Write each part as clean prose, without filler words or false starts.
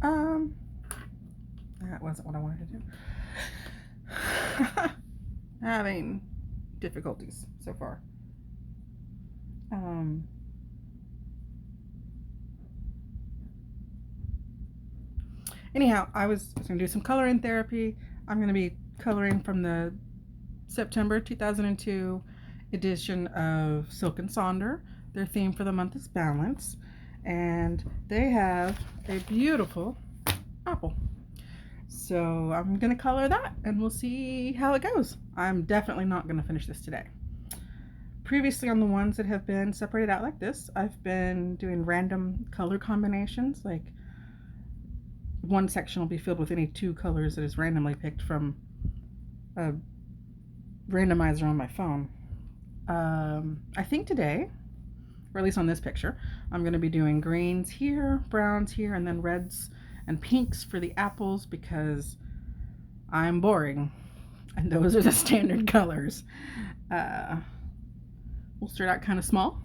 Um, that wasn't what I wanted to do. Having difficulties so far. Um, Anyhow, I was going to do some coloring therapy. I'm going to be coloring from the September 2002 edition of Silk and Sonder. Their theme for the month is balance, and they have a beautiful apple. So I'm going to color that and we'll see how it goes. I'm definitely not going to finish this today. Previously, on the ones that have been separated out like this, I've been doing random color combinations. Like one section will be filled with any two colors that is randomly picked from a randomizer on my phone. I think today, or at least on this picture, I'm going to be doing greens here, browns here, and then reds and pinks for the apples because I'm boring. And those are the standard colors. Uh, we'll start out kind of small.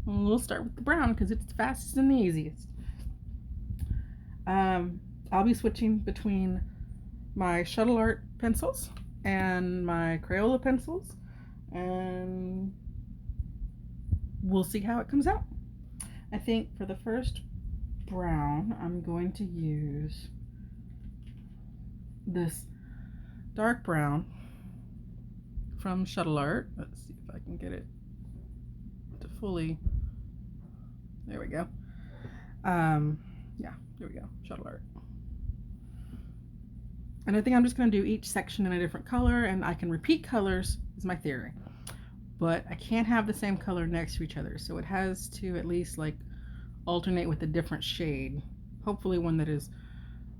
We'll start with the brown because it's the fastest and the easiest. I'll be switching between my Shuttle Art pencils and my Crayola pencils, and we'll see how it comes out. I think for the first brown, I'm going to use this dark brown from Shuttle Art. Let's see if I can get it to fully. There we go. Yeah, there we go. Shuttle Art. And I think I'm just going to do each section in a different color, and I can repeat colors, is my theory. But I can't have the same color next to each other, so it has to at least like alternate with a different shade. Hopefully one that is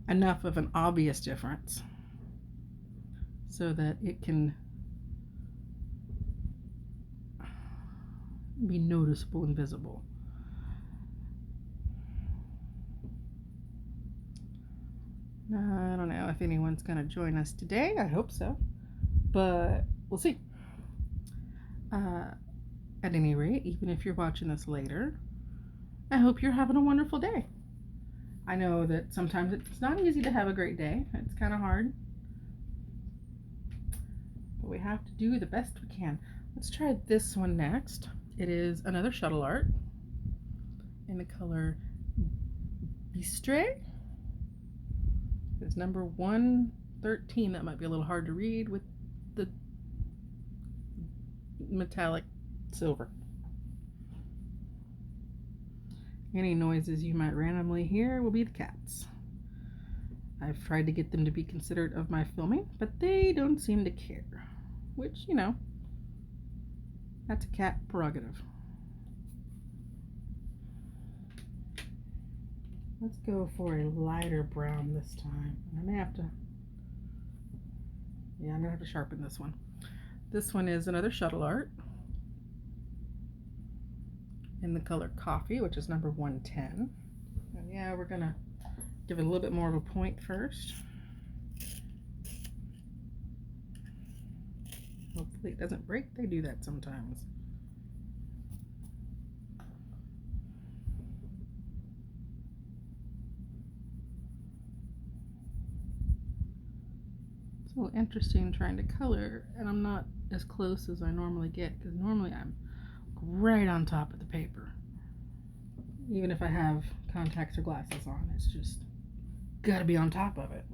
enough of an obvious difference so that it can be noticeable and visible. I don't know if anyone's going to join us today. I hope so, but we'll see. At any rate, even if you're watching this later, I hope you're having a wonderful day. I know that sometimes it's not easy to have a great day. It's kind of hard. But we have to do the best we can. Let's try this one next. It is another Shuttle Art in the color Bistre. It's number 113. That might be a little hard to read with the metallic silver. Any noises you might randomly hear will be the cats. I've tried to get them to be considerate of my filming, but they don't seem to care. Which, you know, that's a cat prerogative. Let's go for a lighter brown this time. I may have to, yeah, I'm gonna have to sharpen this one. This one is another Shuttle Art in the color Coffee, which is number 110. And yeah, we're gonna give it a little bit more of a point first. Hopefully it doesn't break. They do that sometimes. It's a little interesting trying to color, and I'm not as close as I normally get because normally I'm right on top of the paper. Even if I have contacts or glasses on, it's just gotta be on top of it.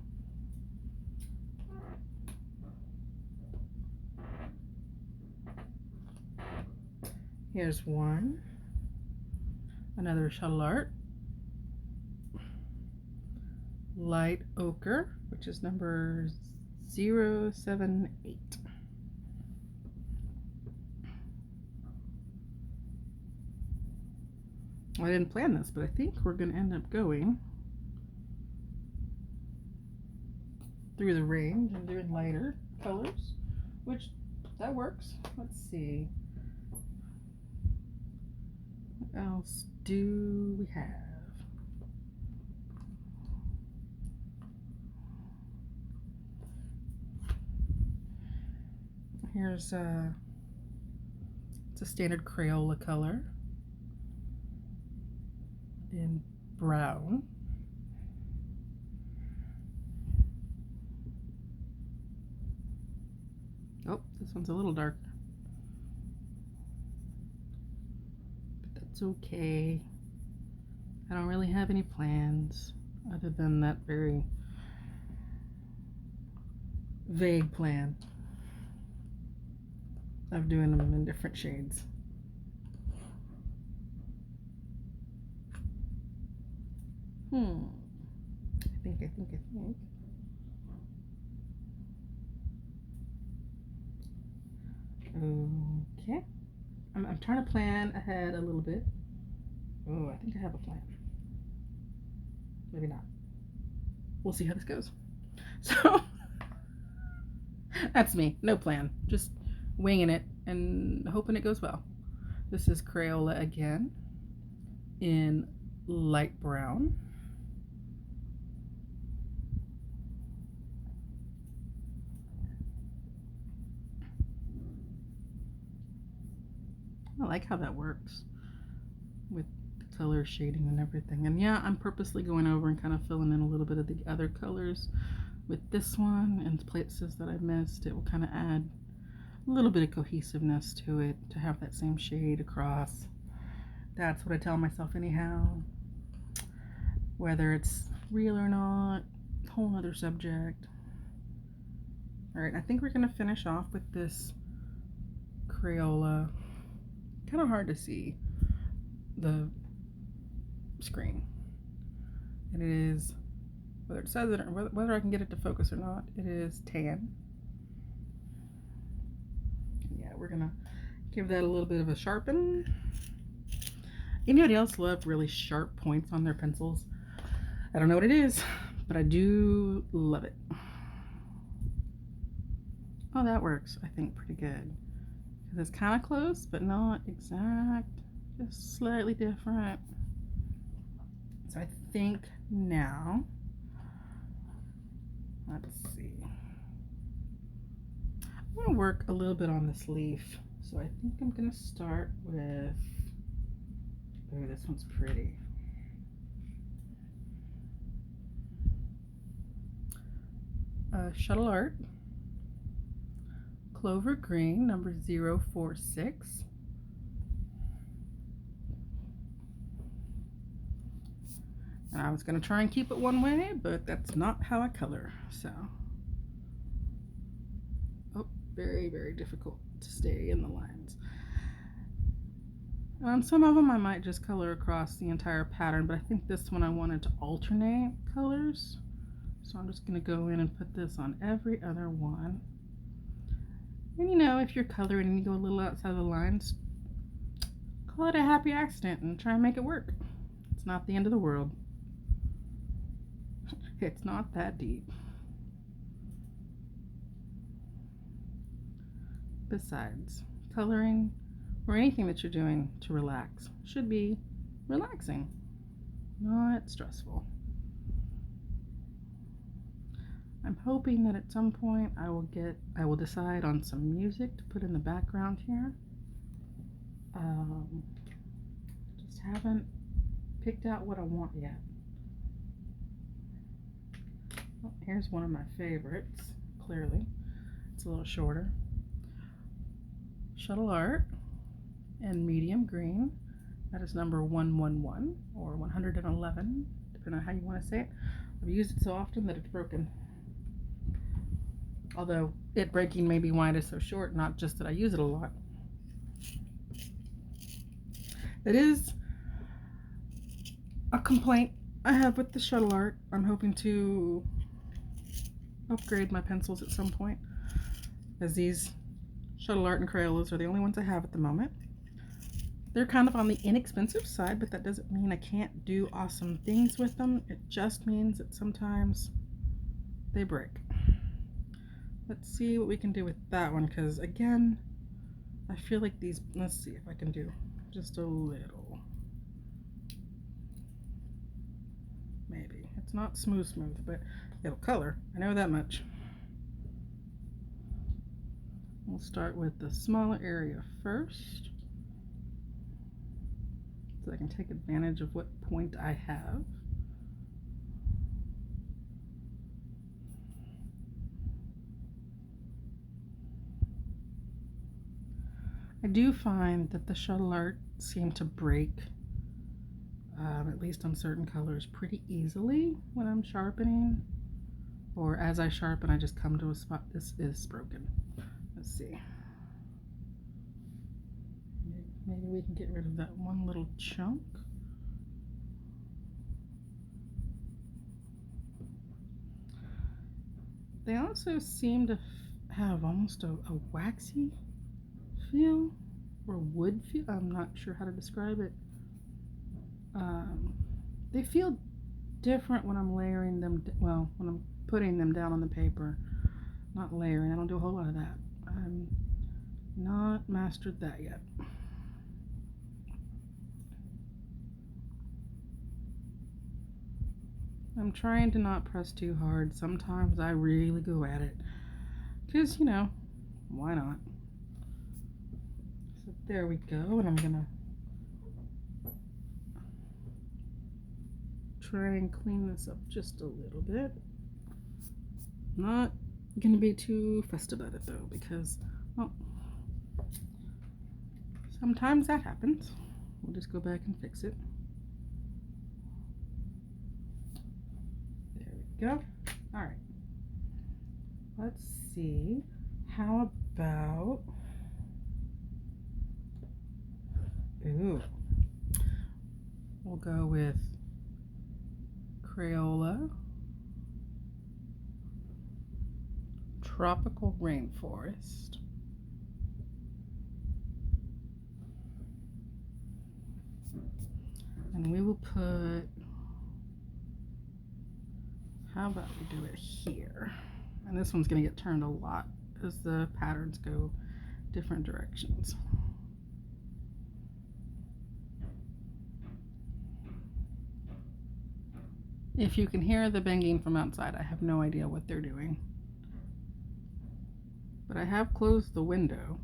Here's one. Another Shuttle Art. Light Ochre, which is number 078. I didn't plan this, but I think we're going to end up going through the range and doing lighter colors, which that works. Let's see. What else do we have? Here's it's a standard Crayola color in brown. This one's a little dark, but that's okay. I don't really have any plans other than that very vague plan of doing them in different shades. I think. Okay. I'm trying to plan ahead a little bit. Oh, I think I have a plan. Maybe not. We'll see how this goes. So, that's me. No plan. Just winging it and hoping it goes well. This is Crayola again in light brown. I like how that works with the color shading and everything. And yeah, I'm purposely going over and kind of filling in a little bit of the other colors with this one, and places that I missed. It will kind of add a little bit of cohesiveness to it to have that same shade across. That's what I tell myself anyhow. Whether it's real or not, whole other subject. Alright, I think we're going to finish off with this Crayola. Kind of hard to see the screen. And it is, whether it says it or whether I can get it to focus or not, it is tan. Yeah, we're going to give that a little bit of a sharpen. Anybody else love really sharp points on their pencils? I don't know what it is, but I do love it. Oh, that works, I think, pretty good. Because it's kind of close, but not exact. Just slightly different. So I think now, let's see. I'm going to work a little bit on this leaf. So I think I'm going to start with, oh, this one's pretty. Shuttle Art, Clover Green, number 046. And I was going to try and keep it one way, but that's not how I color. So, oh, very, very difficult to stay in the lines. On some of them I might just color across the entire pattern, but I think this one I wanted to alternate colors. So I'm just going to go in and put this on every other one. And you know, if you're coloring and you go a little outside the lines, call it a happy accident and try and make it work. It's not the end of the world. It's not that deep. Besides, coloring or anything that you're doing to relax should be relaxing, not stressful. I'm hoping that at some point I will decide on some music to put in the background here. Just haven't picked out what I want yet. Oh, here's one of my favorites, clearly. It's a little shorter. Shuttle Art and medium green. That is number 111 or 111, depending on how you want to say it. I've used it so often that it's broken. Although it breaking may be why it is so short, not just that I use it a lot. It is a complaint I have with the Shuttle Art. I'm hoping to upgrade my pencils at some point, as these Shuttle Art and Crayolas are the only ones I have at the moment. They're kind of on the inexpensive side, but that doesn't mean I can't do awesome things with them. It just means that sometimes they break. Let's see what we can do with that one, because again, I feel like these, let's see if I can do just a little. Maybe. It's not smooth, but it'll color. I know that much. We'll start with the smaller area first, so I can take advantage of what point I have. I do find that the shuttle art seem to break, at least on certain colors, pretty easily when I'm sharpening. Or as I sharpen, I just come to a spot. This is broken. Let's see. Maybe we can get rid of that one little chunk. They also seem to have almost a waxy feel or wood feel. I'm not sure how to describe it. They feel different when I'm layering them. Well, when I'm putting them down on the paper. Not layering. I don't do a whole lot of that. I'm not mastered that yet. I'm trying to not press too hard. Sometimes I really go at it. Because, you know, why not? So there we go. And I'm going to try and clean this up just a little bit. Not going to be too fussed about it, though, because, well, sometimes that happens. We'll just go back and fix it. There we go. All right. Let's see. How about... Ooh. We'll go with Crayola Tropical Rainforest. And we will put, how about we do it here? And this one's going to get turned a lot as the patterns go different directions. If you can hear the banging from outside, I have no idea what they're doing. But I have closed the window,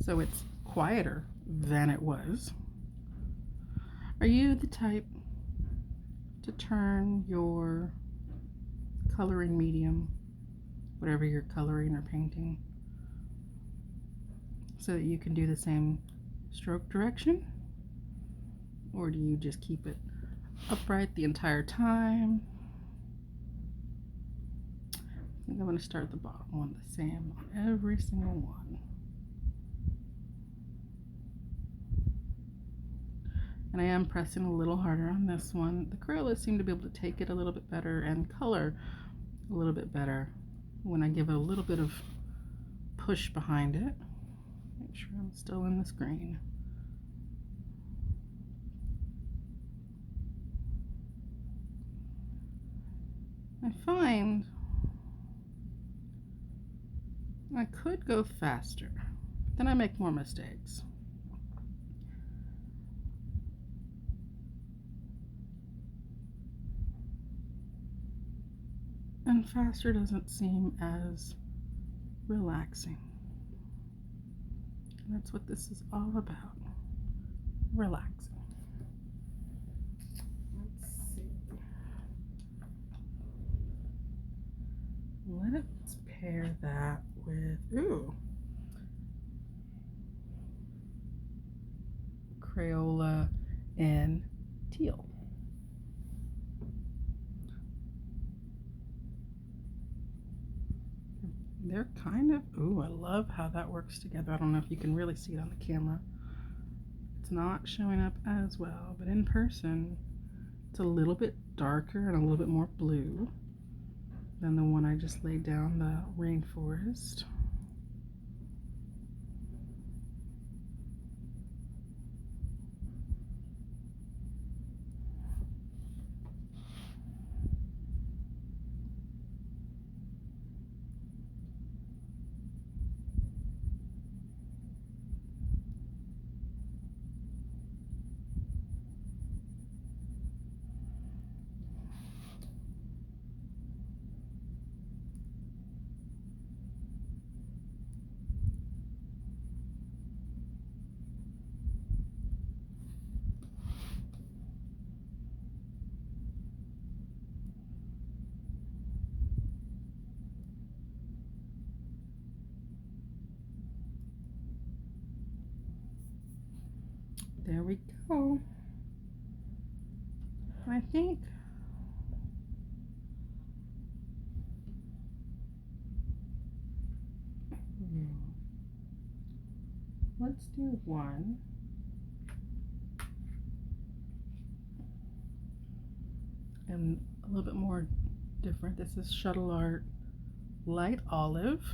so it's quieter than it was. Are you the type to turn your coloring medium, whatever you're coloring or painting, so that you can do the same stroke direction? Or do you just keep it upright the entire time? I think I'm going to start the bottom one the same on every single one. And I am pressing a little harder on this one. The Crayolas seem to be able to take it a little bit better and color a little bit better when I give it a little bit of push behind it. Make sure I'm still in this green. I find I could go faster, but then I make more mistakes. And faster doesn't seem as relaxing. And that's what this is all about. Relaxing. Let's see. Let's pair that with, ooh, Crayola and teal. They're kind of, ooh, I love how that works together. I don't know if you can really see it on the camera. It's not showing up as well, but in person, it's a little bit darker and a little bit more blue than the one I just laid down, the rainforest. There we go. I think let's do one. And a little bit more different. This is Shuttle Art Light Olive.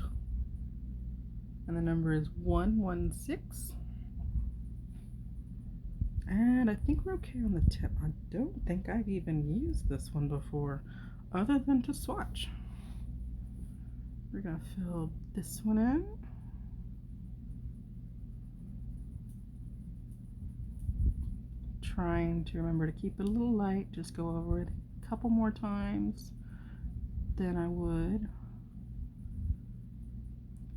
And the number is 116. And I think we're okay on the tip. I don't think I've even used this one before, other than to swatch. We're gonna fill this one in. Trying to remember to keep it a little light, just go over it a couple more times than I would.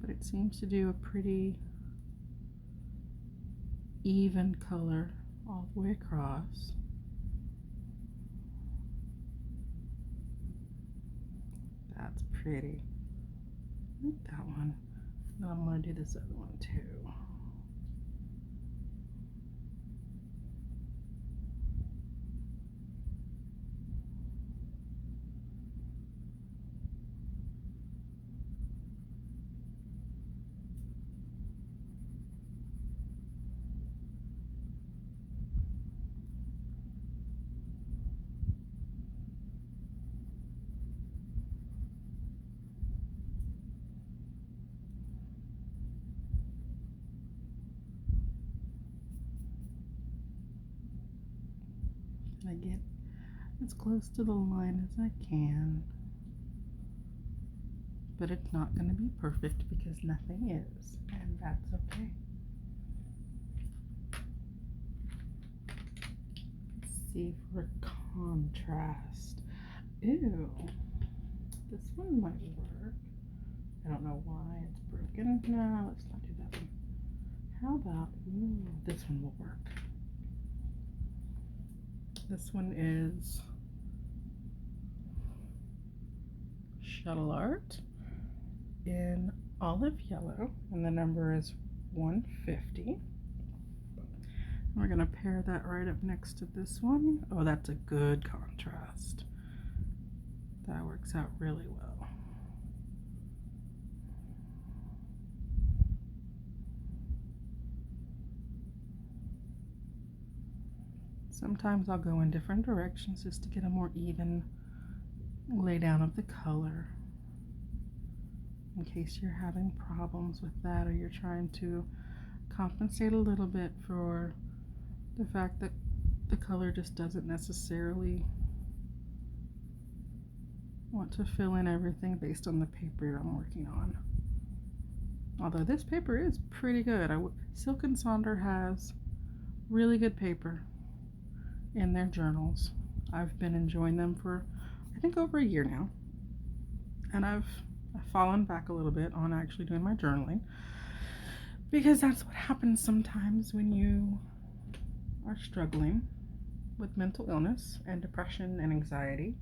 But it seems to do a pretty even color all the way across. That's pretty. That one. Now I'm going to do this other one too. I get as close to the line as I can, but it's not going to be perfect because nothing is, and that's okay. Let's see for contrast. Ew, this one might work. I don't know why it's broken. No, let's not do that one. How about, ooh, this one will work. This one is Shuttle Art in olive yellow, and the number is 150. We're going to pair that right up next to this one. Oh, that's a good contrast. That works out really well. Sometimes I'll go in different directions just to get a more even lay down of the color, in case you're having problems with that, or you're trying to compensate a little bit for the fact that the color just doesn't necessarily want to fill in everything based on the paper I'm working on. Although this paper is pretty good. Silk & Sonder has really good paper in their journals. I've been enjoying them for I think over a year now, and I've fallen back a little bit on actually doing my journaling, because that's what happens sometimes when you are struggling with mental illness and depression and anxiety,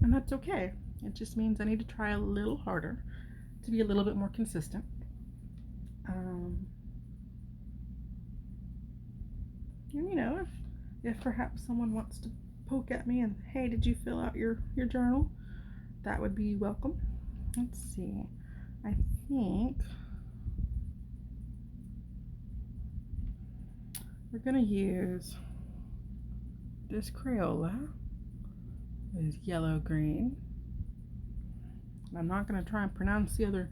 and that's okay. It just means I need to try a little harder to be a little bit more consistent. And you know, if perhaps someone wants to poke at me and, hey, did you fill out your journal? That would be welcome. Let's see. I think we're going to use this Crayola. It is yellow green. I'm not going to try and pronounce the other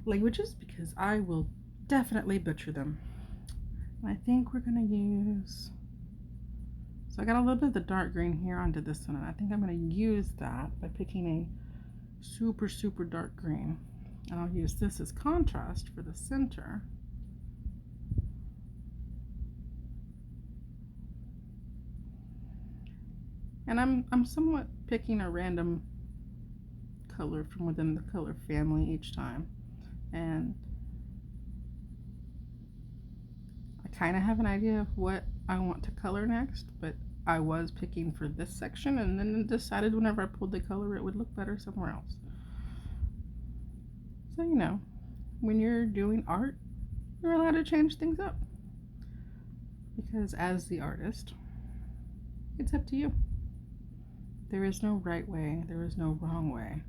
languages because I will definitely butcher them. I think we're going to use, so I got a little bit of the dark green here onto this one, and I think I'm going to use that by picking a super dark green, and I'll use this as contrast for the center. And I'm somewhat picking a random color from within the color family each time, and I kind of have an idea of what I want to color next, but I was picking for this section and then decided whenever I pulled the color it would look better somewhere else. So, you know, when you're doing art, you're allowed to change things up. because as the artist, it's up to you. There is no right way, there is no wrong way.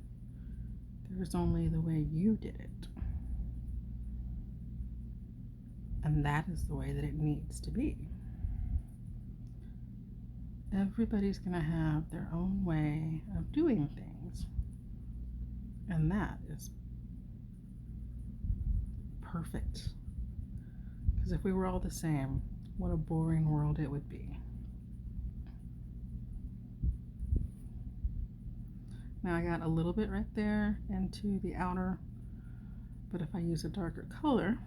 There is only the way you did it. And that is the way that it needs to be. Everybody's going to have their own way of doing things. And that is perfect. Because if we were all the same, what a boring world it would be. Now I got a little bit right there into the outer, but if I use a darker color,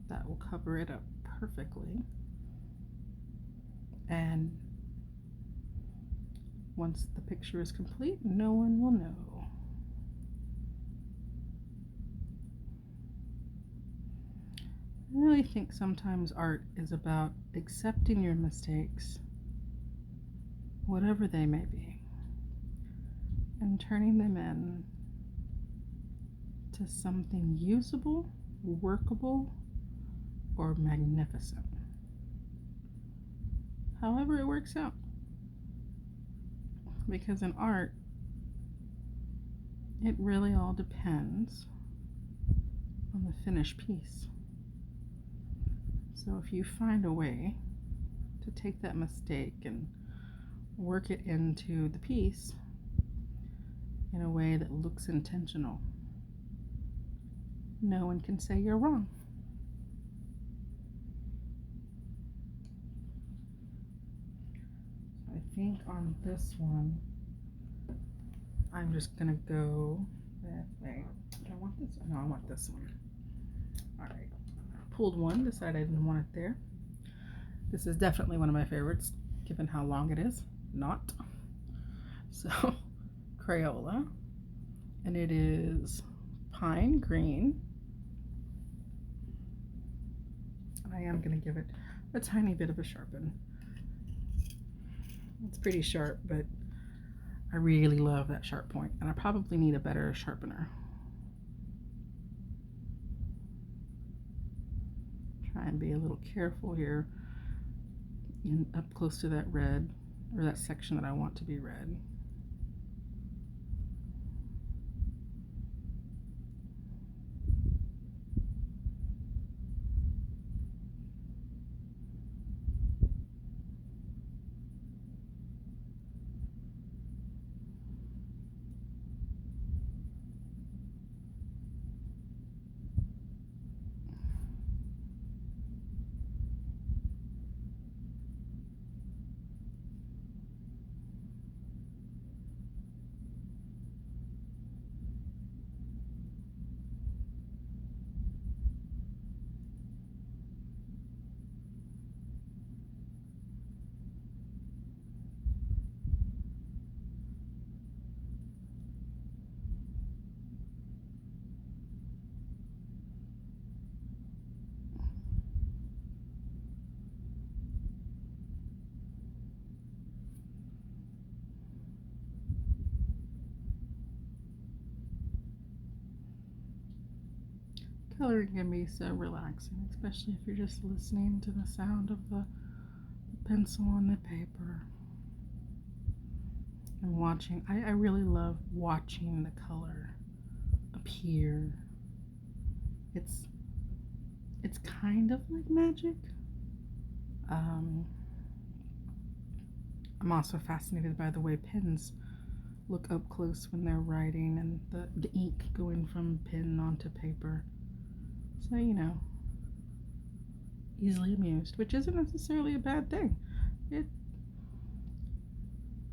that will cover it up perfectly. And once the picture is complete, no one will know. I really think sometimes art is about accepting your mistakes, whatever they may be, and turning them in to something usable, workable, or magnificent. However it works out. Because in art, it really all depends on the finished piece. So if you find a way to take that mistake and work it into the piece in a way that looks intentional, no one can say you're wrong. I think on this one, I'm just gonna go that way. Do I want this? No, I want this one. All right. Pulled one, decided I didn't want it there. This is definitely one of my favorites, given how long it is. Not. So, Crayola. And it is Pine Green. I am going to give it a tiny bit of a sharpen. It's pretty sharp, but I really love that sharp point, and I probably need a better sharpener. Try and be a little careful here up close to that red, or that section that I want to be red. Coloring can be so relaxing, especially if you're just listening to the sound of the pencil on the paper and watching. I really love watching the color appear. It's kind of like magic. I'm also fascinated by the way pens look up close when they're writing, and the ink going from pen onto paper. So, you know, easily amused, which isn't necessarily a bad thing. It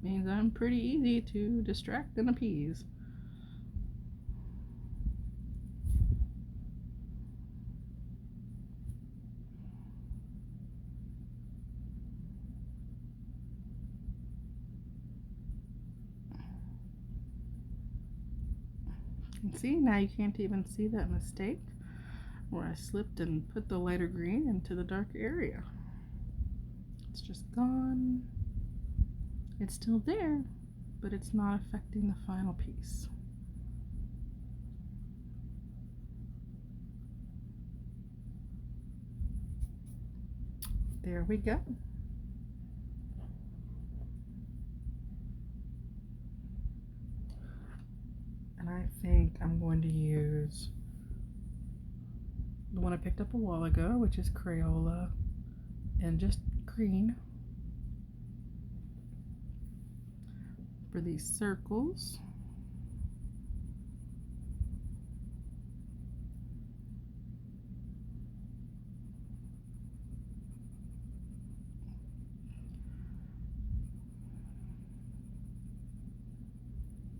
means I'm pretty easy to distract and appease. And see, now you can't even see that mistake where I slipped and put the lighter green into the dark area. It's just gone. It's still there, but it's not affecting the final piece. There we go. And I think I'm going to use the one I picked up a while ago, which is Crayola and just green for these circles.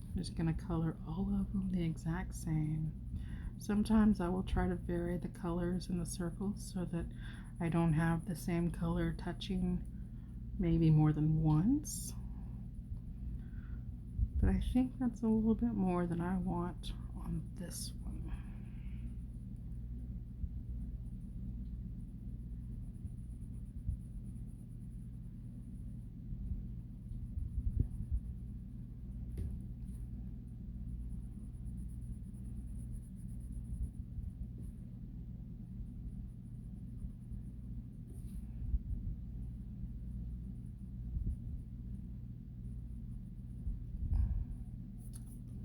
I'm just going to color all of them the exact same. Sometimes I will try to vary the colors in the circles so that I don't have the same color touching maybe more than once. But I think that's a little bit more than I want on this one.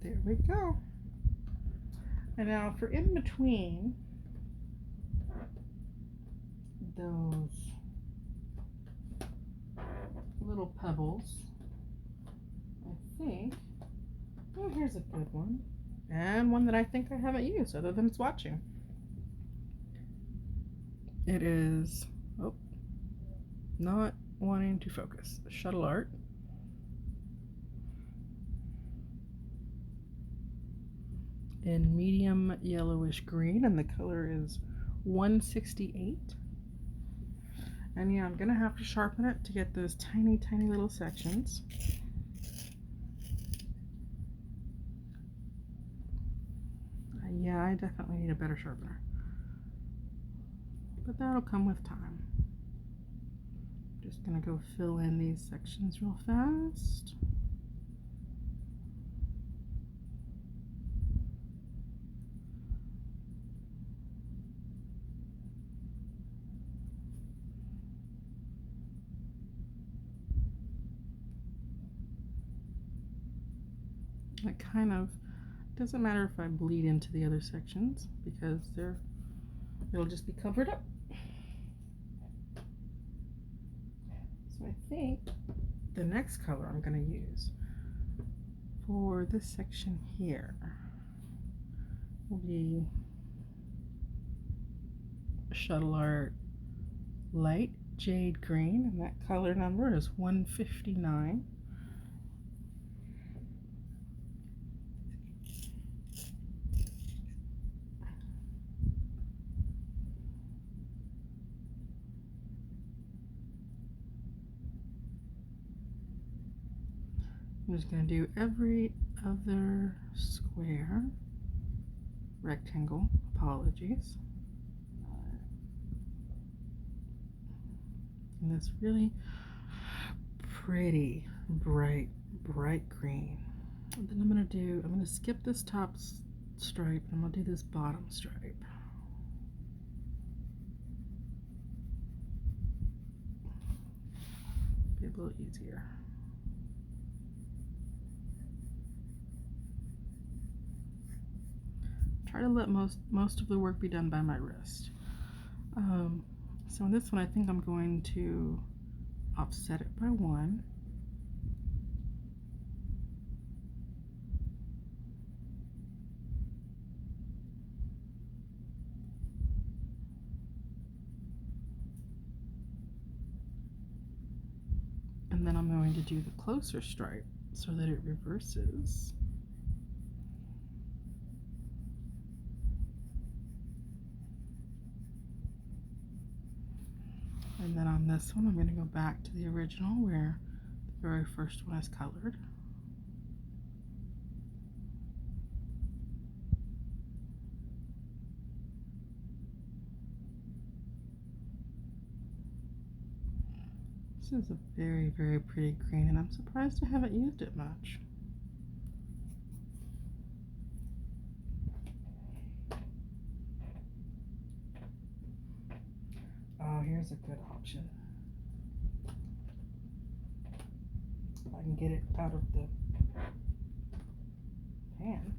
There we go. And now for in between those little pebbles, I think, oh, here's a good one. And one that I think I haven't used other than swatching. It is, oh, not wanting to focus, Shuttle Art. In medium yellowish green, and the color is 168. And yeah, I'm gonna have to sharpen it to get those tiny, tiny little sections. Yeah, I definitely need a better sharpener, but that'll come with time. Just gonna go fill in these sections real fast. It kind of doesn't matter if I bleed into the other sections because it'll just be covered up. So I think the next color I'm going to use for this section here will be Shuttle Art Light Jade Green, and that color number is 159. I'm just going to do every other square, rectangle, apologies. And this really pretty, bright green. And then I'm going to skip this top stripe and I'm going to do this bottom stripe. Be a little easier. Try to let most of the work be done by my wrist. So in this one, I think I'm going to offset it by 1. And then I'm going to do the closer stripe so that it reverses. And then on this one, I'm going to go back to the original where the very first one is colored. This is a very, very pretty green, and I'm surprised I haven't used it much. Oh, here's a good option. If I can get it out of the pan.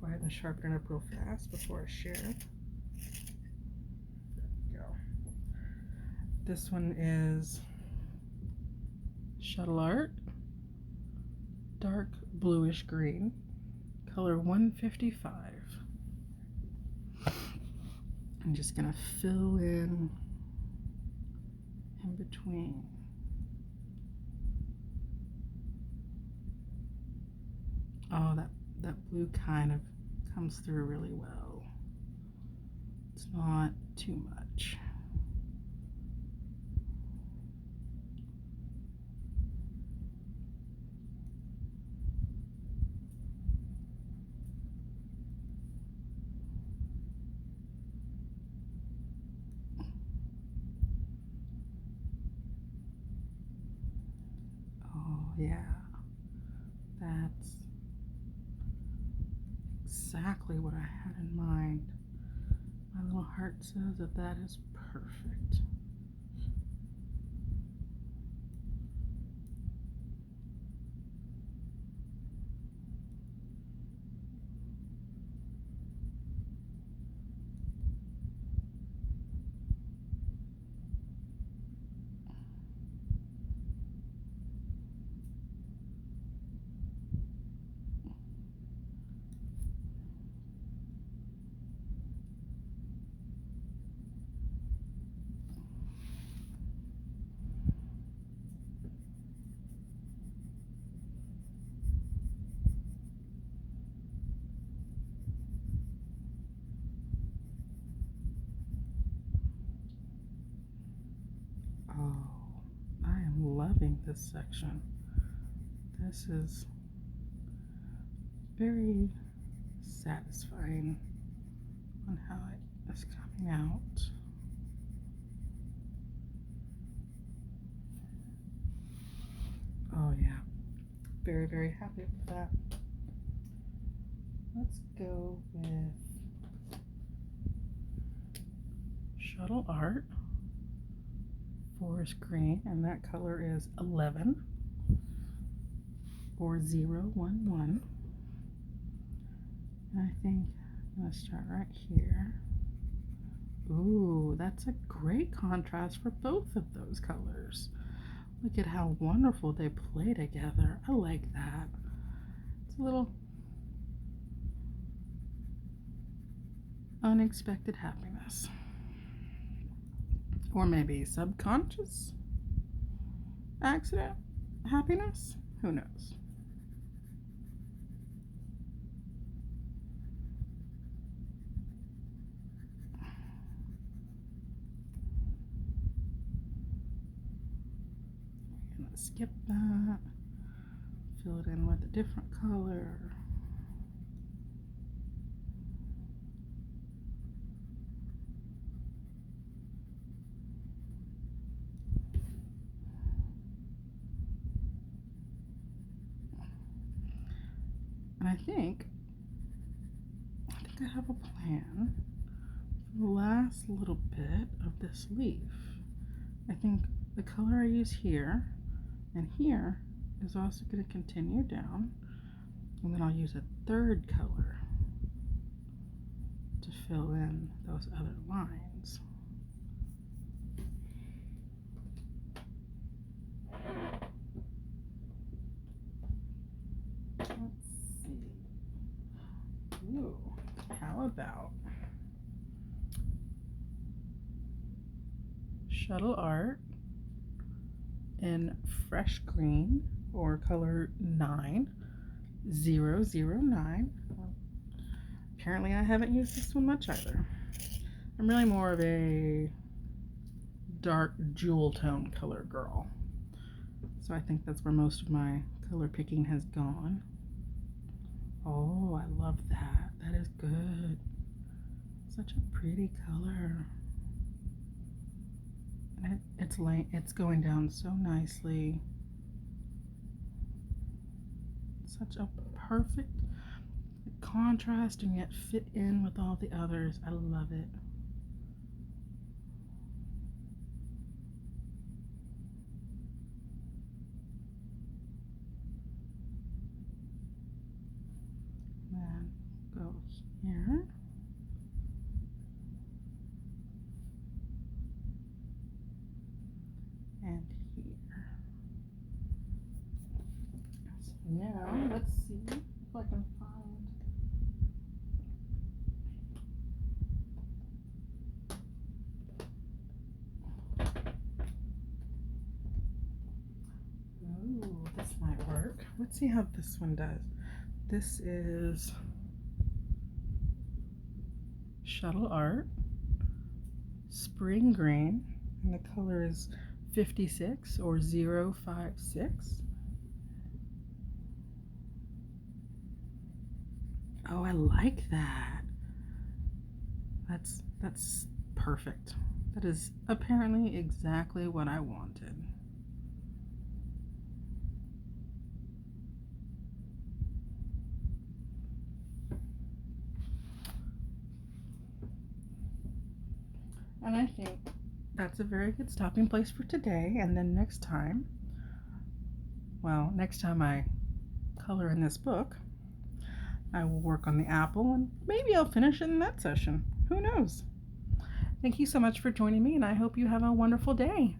Fire the sharpener up real fast before I share. There we go. This one is Shuttle Art, dark bluish green, color 155. I'm just gonna fill in between. Oh, that blue kind of comes through really well. It's not too much. Oh yeah, that's exactly what I had in mind. My little heart says that that is perfect. Oh, I am loving this section. This is very satisfying on how it is coming out. Oh yeah, very, very happy with that. Let's go with Shuttle Art, forest green, and that color is 11 or 011. And I think I'm going to start right here. Ooh, that's a great contrast for both of those colors. Look at how wonderful they play together. I like that. It's a little unexpected happiness. Or maybe subconscious accident happiness? Who knows? I'm gonna skip that. Fill it in with a different color. And I think I have a plan for the last little bit of this leaf. I think the color I use here and here is also going to continue down, and then I'll use a third color to fill in those other lines. Let's see. Ooh, how about Shuttle Art in fresh green, or color 9009. Apparently I haven't used this one much either. I'm really more of a dark jewel tone color girl, so I think that's where most of my color picking has gone. Oh, I love that. That is good. Such a pretty color. And it's going down so nicely. Such a perfect contrast and yet fit in with all the others. I love it. So now let's see if I can find. Oh, this might work. Let's see how this one does. This is Shuttle Art, Spring Green, and the color is 56 or 056. Oh, I like that. That's perfect. That is apparently exactly what I wanted. And I think that's a very good stopping place for today. And then next time, well, next time I color in this book, I will work on the apple and maybe I'll finish it in that session. Who knows? Thank you so much for joining me, and I hope you have a wonderful day.